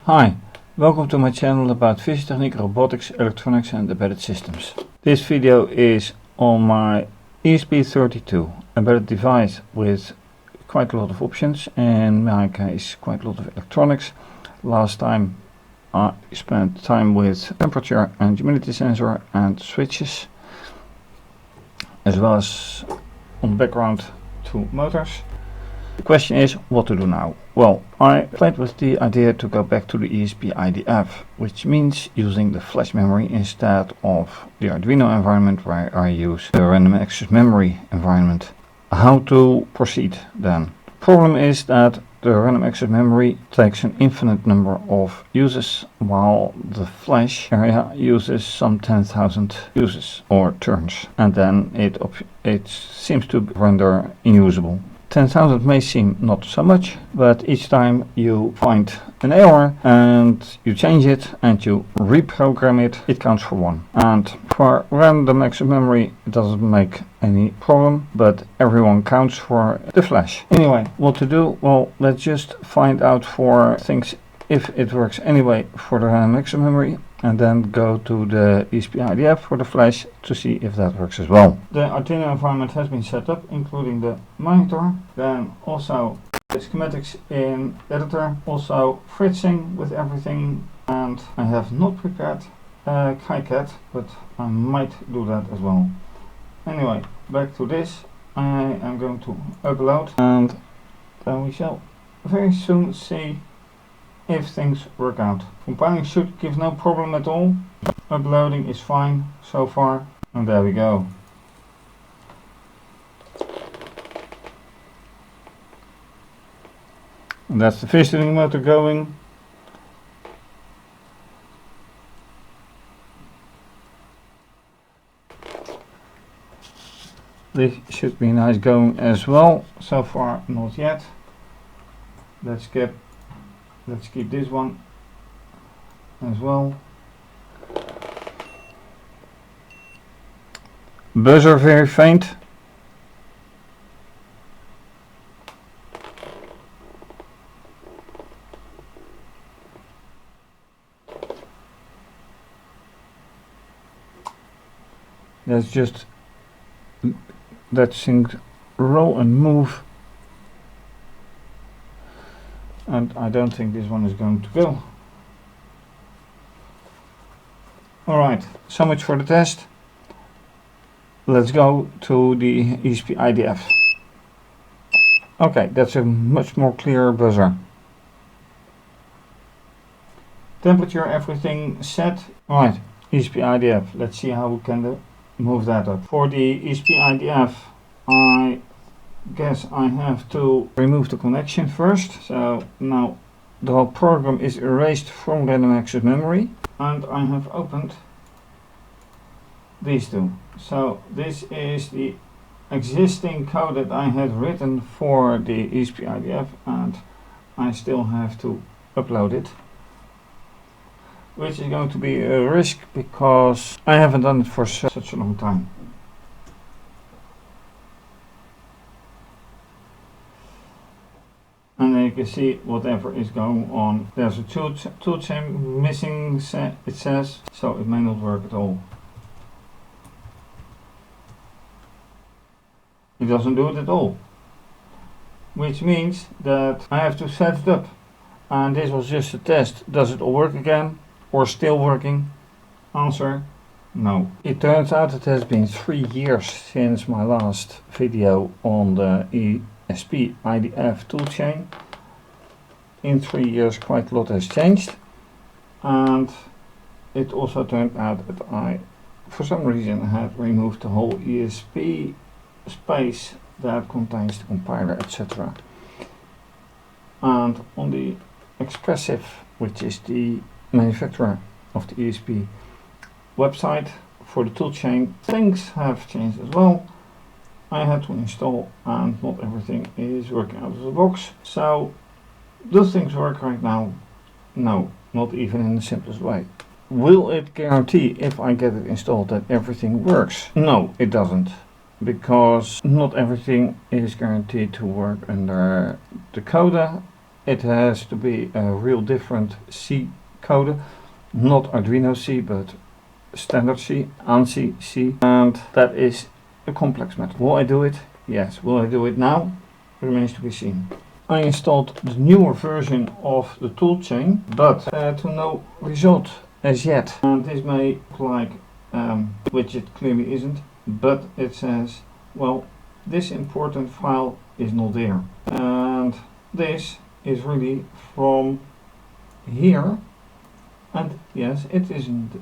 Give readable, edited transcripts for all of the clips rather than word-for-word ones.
Hi, welcome to my channel about physiotechnique, robotics, electronics and embedded systems. This video is on my ESP32 embedded device with quite a lot of options, and in my case quite a lot of electronics. Last time I spent time with temperature and humidity sensor and switches, as well as on background 2 motors. The question is what to do now. Well, I played with the idea to go back to the ESP-IDF, which means using the flash memory instead of the Arduino environment where I use the random access memory environment. How to proceed then? The problem is that the random access memory takes an infinite number of uses, while the flash area uses some 10,000 uses or turns, and then it seems to render unusable. 10,000 may seem not so much, but each time you find an error and you change it and you reprogram it, it counts for 1. And for random access memory it doesn't make any problem, but everyone counts for the flash. Anyway, what to do? Well, let's just find out for things if it works anyway for the random access memory, and then go to the ESP-IDF for the flash to see if that works as well. The Arduino environment has been set up, including the monitor, then also the schematics in editor, also fritzing with everything, and I have not prepared KiCad, but I might do that as well. Anyway, back to this. I am going to upload, and then we shall very soon see if things work out. Compiling should give no problem at all. Uploading is fine so far, and there we go. And that's the visiting motor going. This should be nice going as well. So far not yet. Let's keep this one as well. Buzzer very faint. Let's just let things roll and move. And I don't think this one is going to go. Alright, so much for the test. Let's go to the ESP-IDF. Okay, that's a much more clearer buzzer. Temperature, everything set. Alright, ESP-IDF. Let's see how we can move that up. For the ESP-IDF, I guess I have to remove the connection first. So now the whole program is erased from random access memory, and I have opened these two. So this is the existing code that I had written for the ESP-IDF, and I still have to upload it, which is going to be a risk because I haven't done it for such a long time. And then you can see whatever is going on. There's a tool chain missing, it says, so it may not work at all. It doesn't do it at all, which means that I have to set it up. And this was just a test. Does it all work again or still working? Answer: no. It turns out it has been 3 years since my last video on the ESP-IDF toolchain. In 3 years quite a lot has changed, and it also turned out that I for some reason had removed the whole ESP space that contains the compiler, etc. And on the Expressive, which is the manufacturer of the ESP website for the toolchain, things have changed as well. I had to install, and not everything is working out of the box. So do things work right now? No, not even in the simplest way. Will it guarantee if I get it installed that everything works? No, it doesn't, because not everything is guaranteed to work under the coda it has to be a real different C code, not Arduino C, but standard C, ANSI C, and that is a complex matter. Will I do it? Yes. Will I do it now? Remains to be seen. I installed the newer version of the toolchain, but to no result as yet. And this may look like, which it clearly isn't, but it says, well, this important file is not there. And this is really from here, and yes, it isn't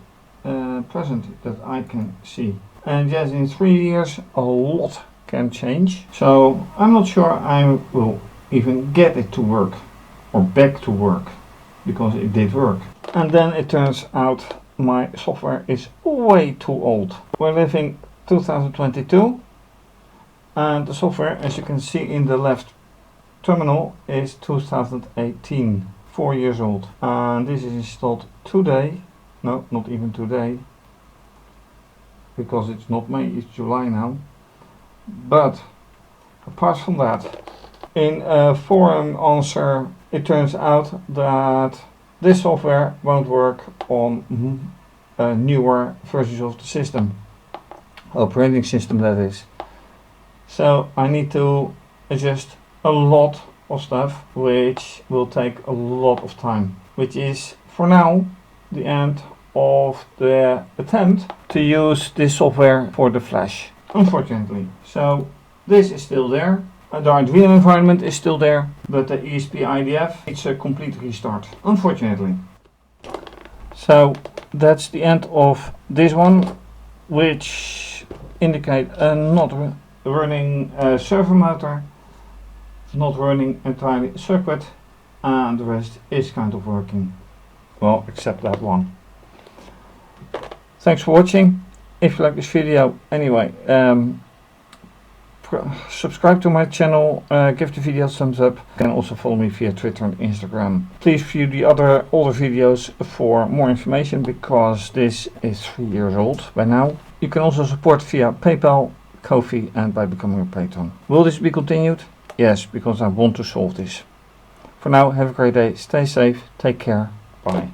present that I can see. And yes, in 3 years a lot can change, so I'm not sure I will even get it to work or back to work, because it did work. And then it turns out my software is way too old. We're living 2022 and the software, as you can see in the left terminal, is 2018, 4 years old. And this is installed today, no, not even today, because it's not May, it's July now. But apart from that, in a forum answer, it turns out that this software won't work on newer versions of the system, operating system that is. So I need to adjust a lot of stuff, which will take a lot of time, which is for now the end of the attempt to use this software for the Flash, unfortunately. So this is still there. The Arduino environment is still there, but the ESP-IDF needs a complete restart, unfortunately. So that's the end of this one, which indicate a not running servo motor, not running entirely circuit, and the rest is kind of working. Well, except that one. Thanks for watching. If you like this video, anyway, subscribe to my channel, give the video a thumbs up. You can also follow me via Twitter and Instagram. Please view the other older videos for more information, because this is 3 years old by now. You can also support via PayPal, Ko-fi, and by becoming a patron. Will this be continued? Yes, because I want to solve this. For now, have a great day, stay safe, take care, bye.